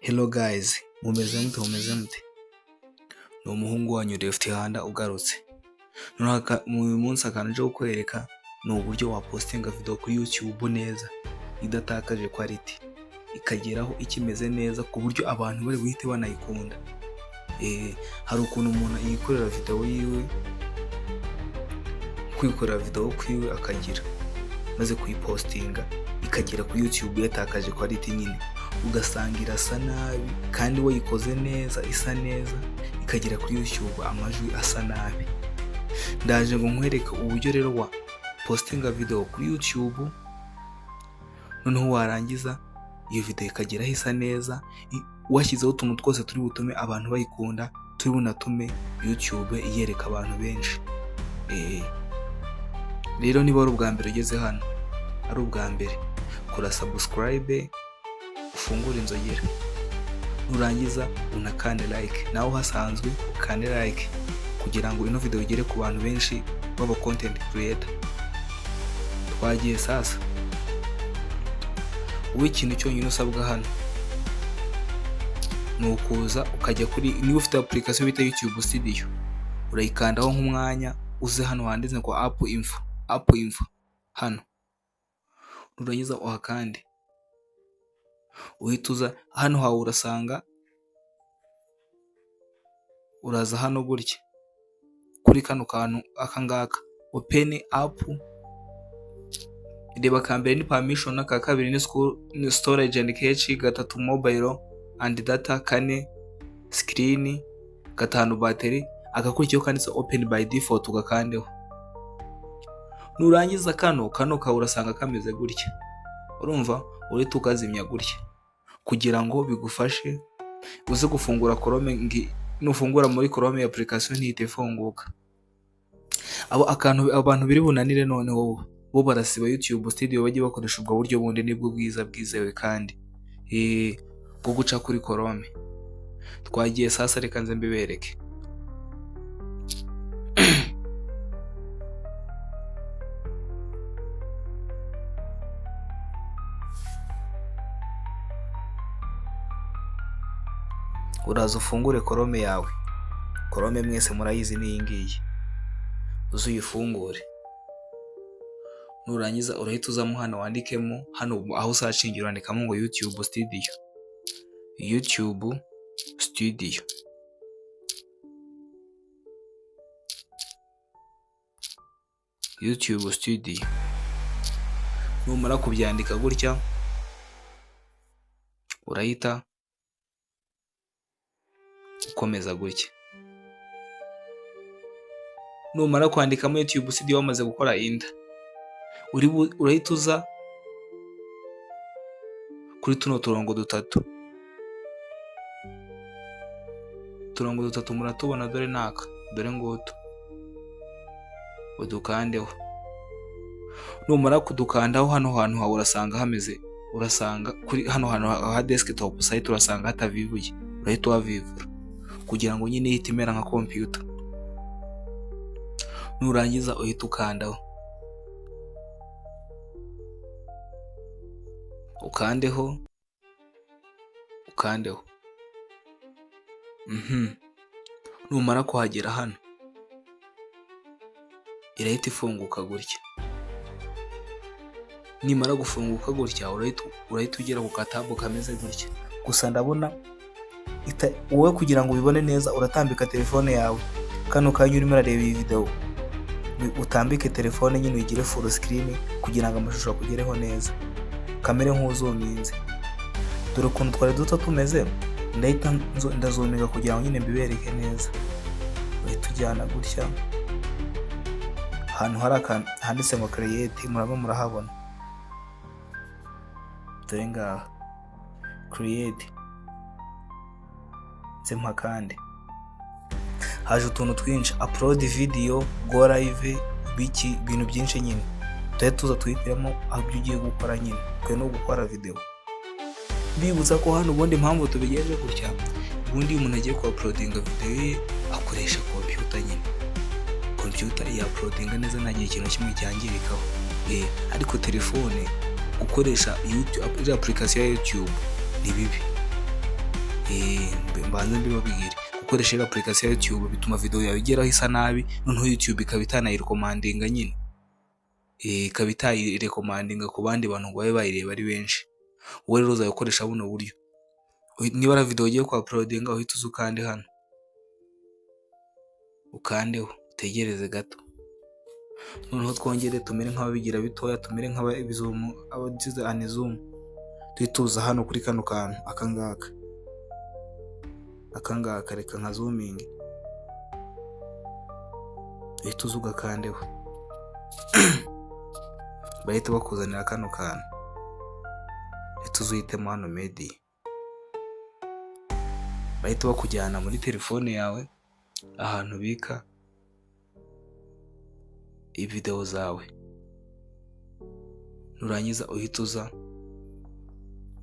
Hello guys, mumeze mute? Ni umuhungu wanyu Left Handa ugarutse. Uyu munsi akantu nje kukwereka ni uburyo wapostinga video kuri YouTube neza idatakaje quality, ikageraho ikimeze neza ku buryo abantu bari buhite banayikunda. Hari ukuntu umuntu yikorera video yiwe, kwikorera video kwiwe akagira maze kuyipostinga ikagera kuri YouTube yatakaje quality nyine, ugasanga irasa nabi kandi wayikoze neza isa neza ikagera kuri YouTube amajwi asa nabi. Ndaje ngo nkwereke uburyo rero wa postinga video kuri YouTube, noneho warangiza iyo video ikagera isa neza, washyizeho utuntu twose turi butume abantu bayikunda, turi bunatume YouTube iyereka abantu benshi. Rero niba ari ubwa mbere ugeze hano, ari ubwa mbere, kora subscribe, ufungure inzogera, nurangiza unakande like, naho hasanzwe ukande like kugira ngo ino video igere ku bantu benshi baba content creator. Twagiye sasa. Ikintu cyonyine usabwa hano ni ukuza ukajya kuri, niba ufite application bita YouTube Studio, urayikandaho nk'umwanya, uze hano handitse ngo app info hano, nurangiza uhakande, uhituza hano hawe urasanga, uraza hano gutya kuri kano kantu akangaka open app, reba kambere ni permission, aka kabiri ni storage and cache, gatatu mobile and data, kane screen, gatanu battery, agakurikiyeho kanditse open by default ugakandeho. Nurangiza kano ka urasanga kameze gutya, urumva uretse ukazimya gutya kugira ngo bigufashe uze gufungura Chrome. Nufungura muri Chrome application ntihite ifunguka. Abantu biri bunanire noneho bo barasiba YouTube Studio, bajye bakoresha ubwo buryo bundi, nibwo bwiza bwizewe kandi bwo guca kuri Chrome. Twagiye sasa, reka nze mbibereke. Uraza ufungure Chrome yawe, Chrome mwese murayizi ni iyi ngiyi, uze uyifungure. Nurangiza urahita uzamo hano wandikemo, hano aho searching urandikamo ngo YouTube Studio, YouTube Studio. YouTube Studio. Numara kubyandika gutya, urahita ukomeza gutya. Numara kwandikamo YouTube Studio wamaze gukora inda, urahita uza kuri tuno turongo dutatu. Turongo dutatu muratubona, dore naka, dore ngutu, udukandeho. Numara kudukandaho hano hantu hawe urasanga hameze, urasanga kuri hano hantu ha desktop site urasanga hatavivuye, urahita wavivura kugira ngo nyine ihite imera nka computer. Nurangiza uhita ukandaho, ukandeho. Numara kuhagera hano irahita ifunguka gutya. Nimara gufunguka gutya urahita ugera ku katabu kameze gutya. Gusa ndabona wowe kugira ngo ubibone neza uratambika telefone yawe, kano kanya urimo urareba iyi video utambike telefone nyine uyigire full screen kugira ngo amashusho akugereho neza, kamere nk'uzuminze. Dore ukuntu twari duto tumeze, ndahita ndazuminga kugira ngo nyine mbibereke neza. Uhita ujyana gutya ahantu hari akantu handitse ngo create, murahabona, dore ngaha create, nzempa kandi haje utuntu twinshi, upload video, go live, ibintu byinshi nyine. Tuhe tuza tuhitiramo aho ugiye gukora nyine, twe no gukora video. Bibutsa ko hano ubundi impamvu tubigenje gutya, ubundi umuntu agiye ku uploadinga video ye akoresha computer nyine. Computer ya uploadinga neza nta ikintu kimwe cyangirikaho. Ariko telefone gukoresha YouTube application ya YouTube ni bibi. mbanze mbibabwire. Gukoresha rero application ya YouTube bituma video yawe igeraho isa nabi, noneho YouTube ikaba itanayirekomandinga nyine, ikaba itayirekomandinga ku bandi bantu ngo babe bayireba ari benshi. Wowe rero uzakoresha buno buryo. Niba ari video ugiye kwa uploadinga, uhita uza ukande hano, ukandeho utegereze gato, noneho twongere tumere nk'ababigira bitoya, tumere nk'ababizoom, abagize anizoom. Tuhituza hano kuri kano kantu akangaka reka nka zooming, uhituza ugakandeho bahita bakuzanira kano kantu, uhituza uhitemo hano media, bahita bakujyana muri telefone yawe ahantu ubika video zawe. Nurangiza uhituza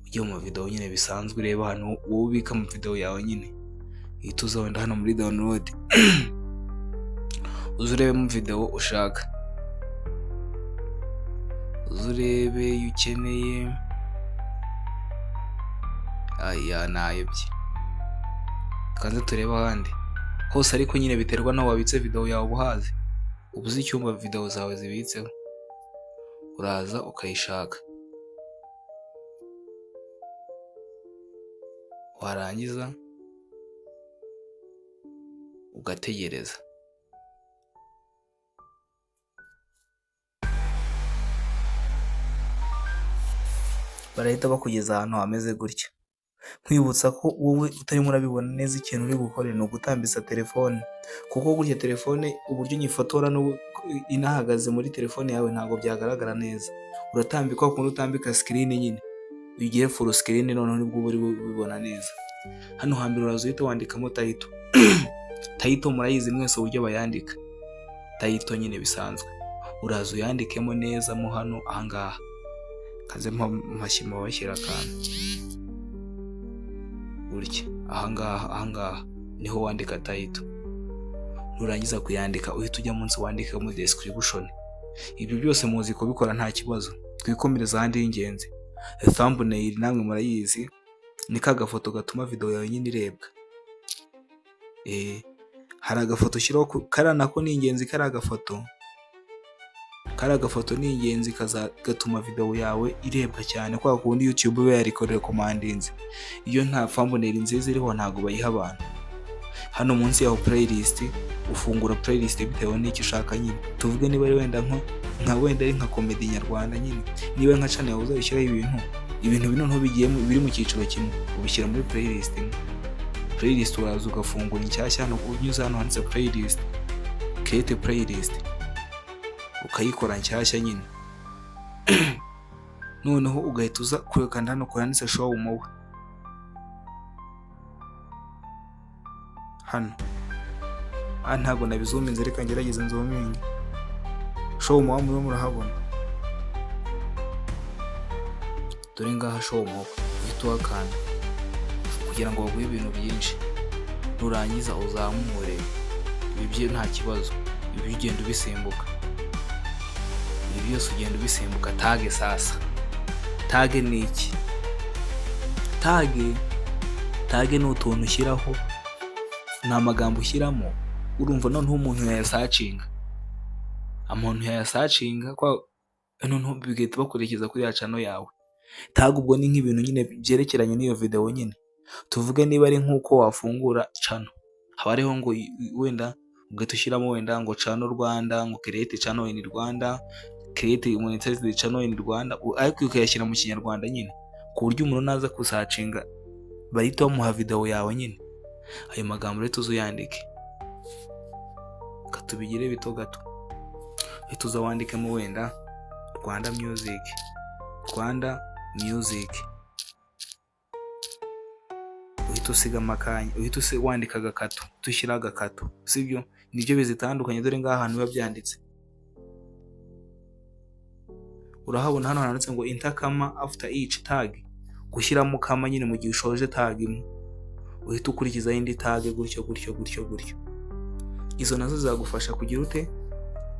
ujye mu video nyine bisanzwe, ureba hano wowe ubika mu video yawe nyine, uhituza wenda hano muri download uzurebe mu video ushaka, uzurebe iyo ukeneye. Aya nayobye, kanze turebe ahandi hose, ariko nyine biterwa naho wabitse video yawe ubuhazi. Ubuze icyumba video zawe zibitseho, uraza ukayishaka, warangiza ugategereza. Barahita bakugeza ahantu hameze gutya. Nkwibutsa ko wowe utarimo urabibona neza, ikintu uri gukore ni ugutambisa telefone, kuko gutya telefone uburyo nyifotora inahagaze muri telefone yawe ntabwo byagaragara neza. Uratambika kuko utambika screen nyine, ugiye full screen, noneho nibwo uri bibona neza. Hano hambere uraza uhita wandikamo title. Title murayizi mwese uburyo bayandika, title nyine bisanzwe. Uraza uyandikemo neza mo hano ahangaha, kaze mpashyima bashyira akantu gutya ahangaha niho wandika title. Nurangiza kuyandika uhita ujya munsi wandikamo description. Ibyo byose muzi kubikora nta kibazo. Twikomereza ahandi y'ingenzi. Thumbnail namwe murayizi, ni ka gafoto gatuma video yawe nyine irebwa. Hari agafoto ushyiraho, kara nako ni ingenzi. Kari agafoto ni ingenzi, gatuma video yawe irebwa cyane, kwa kundi YouTube iba yarikorekomandinze. Iyo nta thumbnail nziza iriho ntago bayiha abantu. Hano munsi yaho playlist, ufungura playlist bitewe n'icyo ushaka nyine. Tuvuge niba ari wenda wenda ari nka comedy nyarwanda nyine, niba nka channel uzayishyiraho ibintu bino nto bigiye biri mu cyiciro kimwe, ubishyira muri playlist. Uraza ugafungura inshyashya hano, unyuze hano handitse playlist, create playlist, ukayikora nshyashya nyine. Noneho ugahita uza kwekanda hano handitse show more. Hano ntabwo nabizuminze, reka ngerageze nzuminge. Show more murahabona, dore ngaha show more. Uhita wakanda kugira ngo baguhe ibintu byinshi. Nurangiza uzamure ibi nta kibazo, ibi ugenda ubisimbuka, ibi byose ugenda ubisimbuka. Tag sasa, tag ni iki? Tag ni utuntu ushyiraho, ni amagambo ushyiramo. Urumva noneho umuntu yayasacinga, noneho bigahita bakurikiza kuri ya channel yawe. Tag ubwo ni nk'ibintu nyine byerekeranye n'iyo video nyine. Tuvuge niba ari nk'uko wafungura channel, haba hariho ngo wenda ugahita ushyiramo wenda ngo channel Rwanda, ngo create channel in Rwanda, create monetized channel in Rwanda, ariko ukayashyira mu kinyarwanda nyine, ku buryo umuntu naza kusacinga bahita bamuha video yawe nyine. Ayo magambo rero tuzuyandike, katubigire bito gato. Tuza wandikemo wenda Rwanda music, uhita usiga amakanya, uhita wandika agakato, dushyira agakato, sibyo? Nibyo bizitandukanye, dore ngaha ahantu biba byanditse. Urahabona hano handitse ngo enter comma after each tag, gushyiramo kama nyine mu gihe ushoje tag imwe. Uhita ukurikiza indi tag gutyo. Izo nazo zagufasha kugira ute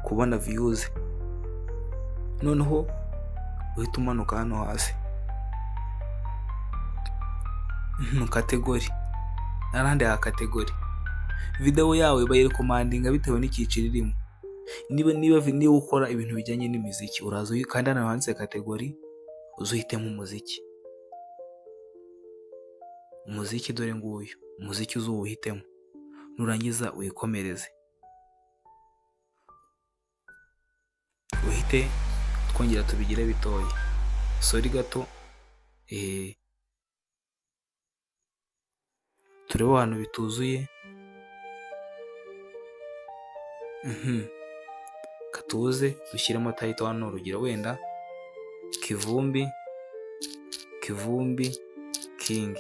kubona views. Noneho uhita umanuka hano hasi, kategori, n'ahandi ha kategori. Video yawe bayirekomandinga bitewe n'icyiciro irimo. Niba ukora ibintu bijyanye n'imiziki, uraza kandi hano handitse kategori, uzuhitemo umuziki. Umuziki dore nguyu, umuziki uzuwuhitemo, nurangiza uyikomereze. Uhite twongera tubigire bitoya. Sorry gato, turebe ahantu bituzuye. Katuze dushyiremo title hano, urugero wenda Kivumbi King.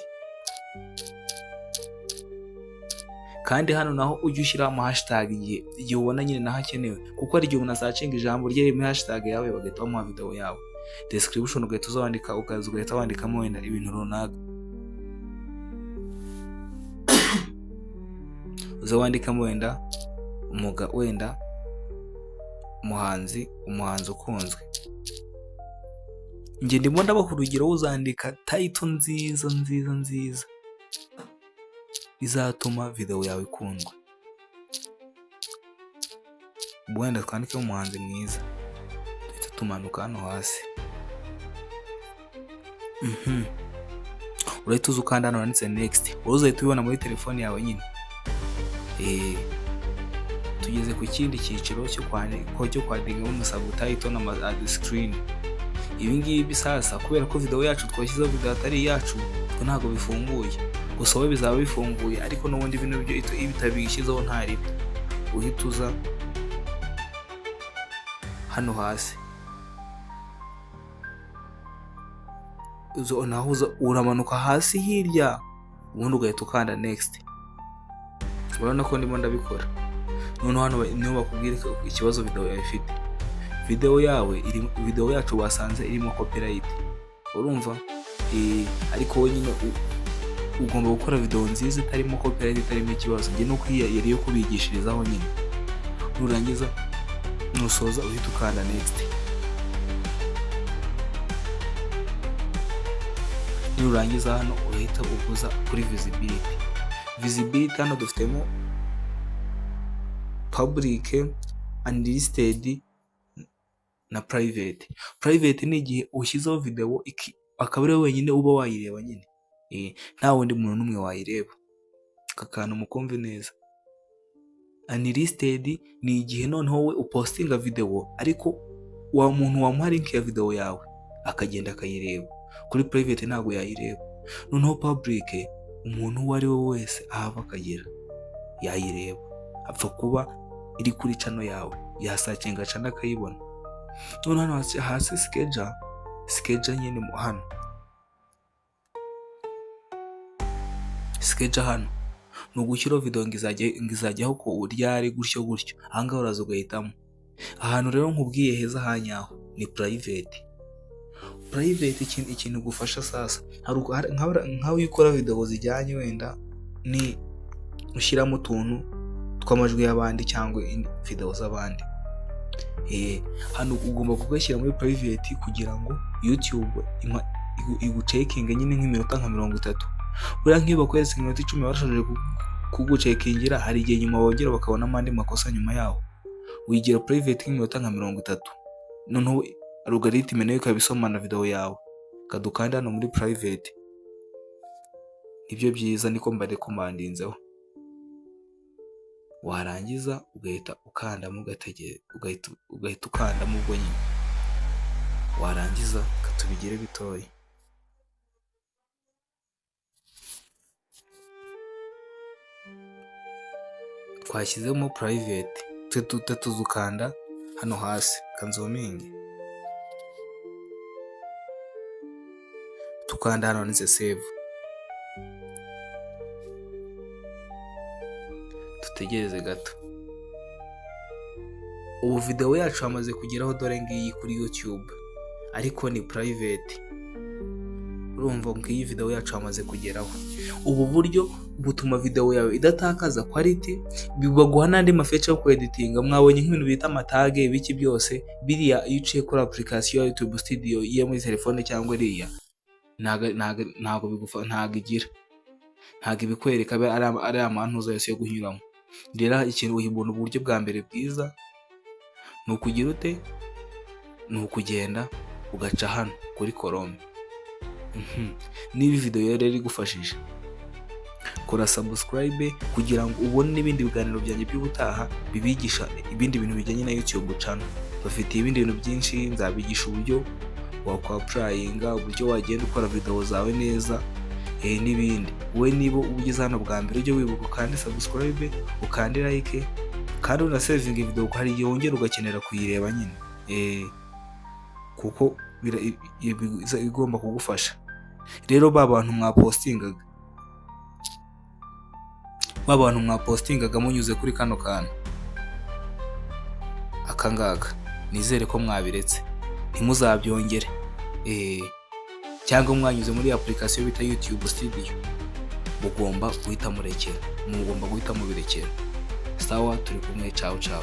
Kandi hano naho ujye ushyiramo hashtag igihe ubona nyine naho hakenewe, kuko ari igihe umuntu asacinga ijambo rye rimwe hashtag yawe bagahita bamuha video yawe. Description ugahita uzandika, ugahita wandikamo wenda ibintu runaka. Uza wandikamo wenda umuhanzi ukunzwe. Njye ndimo ndabaha urugero, uzandika title nziza izatuma video yawe ikundwa. Wenda twandike umuhanzi mwiza, duhita tumanuka hano hasi. Urahita uza ukanda hano handitse next, uzahita ubibona muri telefone yawe nyine. Tugeze ku kindi cyiciro cyo kwandikamo umusubtitle na ad screen. Ibi ngibi sasa kubera ko video yacu twashyizeho video atari yacu, twe ntabwo bifunguye. Gusa wowe bizaba bifunguye, ariko n'ubundi ibintu byo itabishyizeho ntari. Uhita uza hano hasi, uramanuka hasi hirya, ubundi ugahita ukanda next. Urabona ko ndimo ndabikora. Noneho hano niho bakubwira ikibazo video yawe ifite. Video yacu wasanze irimo copyright, urumva? Ariko wowe nyine ugomba gukora video nziza itarimo copyright, itarimo ikibazo. Njye no yari yo kubigishirizaho nyine. Nurangiza nusoza uhita ukanda next. Nurangiza hano uhita uguza kuri visibility. Hano dufitemo public, unlisted na private. Private ni igihe ushyizeho video akaba ari wenyine uba wayireba nyine, nta wundi muntu n'umwe wayireba. Kakana mukumve neza. Unlisted ni igihe noneho we upostinga video, ariko wa muntu wamuha link ya video yawe akagenda akayireba. Kuri private ntabwo yayireba. Noneho public, umuntu uwo ari we wese ahava akagera yayireba, apfa kuba iri kuri channel yawe, yasacinga channel akayibona. Noneho hano hasi schedule nyine hano. Schedule hano ni ugushyiraho video ngizajyaho ko uryari gutyo. Ahangaha uraza ugahitamo. Ahantu rero nkubwiye heza hanyaho ni private. Ikintu gufasha sasa, nkaho ukora video zijyanye wenda ni ushyiramo utuntu tw'amajwi y'abandi cyangwa video z'abandi. Hano ugomba kugashyira muri private kugira ngo YouTube igucekinge nyine nk'iminota nka 30. Buriya nk'iyo bakweretse iminota 10 barashoje kugucekingira, hari igihe nyuma bongera bakabona andi makosa nyuma yaho. Wigira private nk'iminota nka 30. Noneho algorithm nayo ikabisomana video yawe, kadukanda hano muri private. Ibyo byiza niko mbarekomandinzeho. Warangiza ugahita ukandamo ugahita ukandamo ubwo nyine. Warangiza katubigire bitoya. Twashyizemo private, tutuzukanda hano hasi kanzomingi. Tukanda hano ndetse save. Tutegereze gato. Ubu video yacu hamaze kugeraho dore ngiyi kuri YouTube, ariko ni private. Urumva ngiyi video yacu hamaze kugeraho. Ubu buryo butuma video yawe idatakaza quality, bibaguha n'andi mafeature yo editinga. Mwabonye nk'ibintu bita amatage biki byose biriya iyo uciye kuri application ya YouTube Studio iyo muri telefone cyangwa iriya ntago igira. ntabwo ibikwereka ari amantuza yose yo gunyuramo. Rero ikintu uhibona uburyo bwa mbere bwiza ni ukugira ute, ni ukugenda ugaca hano kuri Chrome. Niba video rero igufashije, kora subscribe kugira ngo ubone n'ibindi biganiro byanjye by'ubutaha bibigisha ibindi bintu bijyanye na YouTube channel. Bafite ibindi bintu byinshi, nzabigisha uburyo wakwapurayinga, uburyo wagenda ukora video zawe neza n'ibindi. Wowe niba ugeze hano bwa mbere, ujye wibuka ukande subscribe, ukande like, kandi unasevinga video ko hari igihe wongera ugakenera kuyireba nyine, kuko igomba kugufasha. Rero ba bantu mwapostingaga munyuze kuri kano kantu akangaka, nizere ko mwabiretse ntimuzabyongere, cyangwa mwanyuze muri application bita YouTube Studio, mugomba guhita mubirekera. Sawa, turi kumwe, ciao ciao.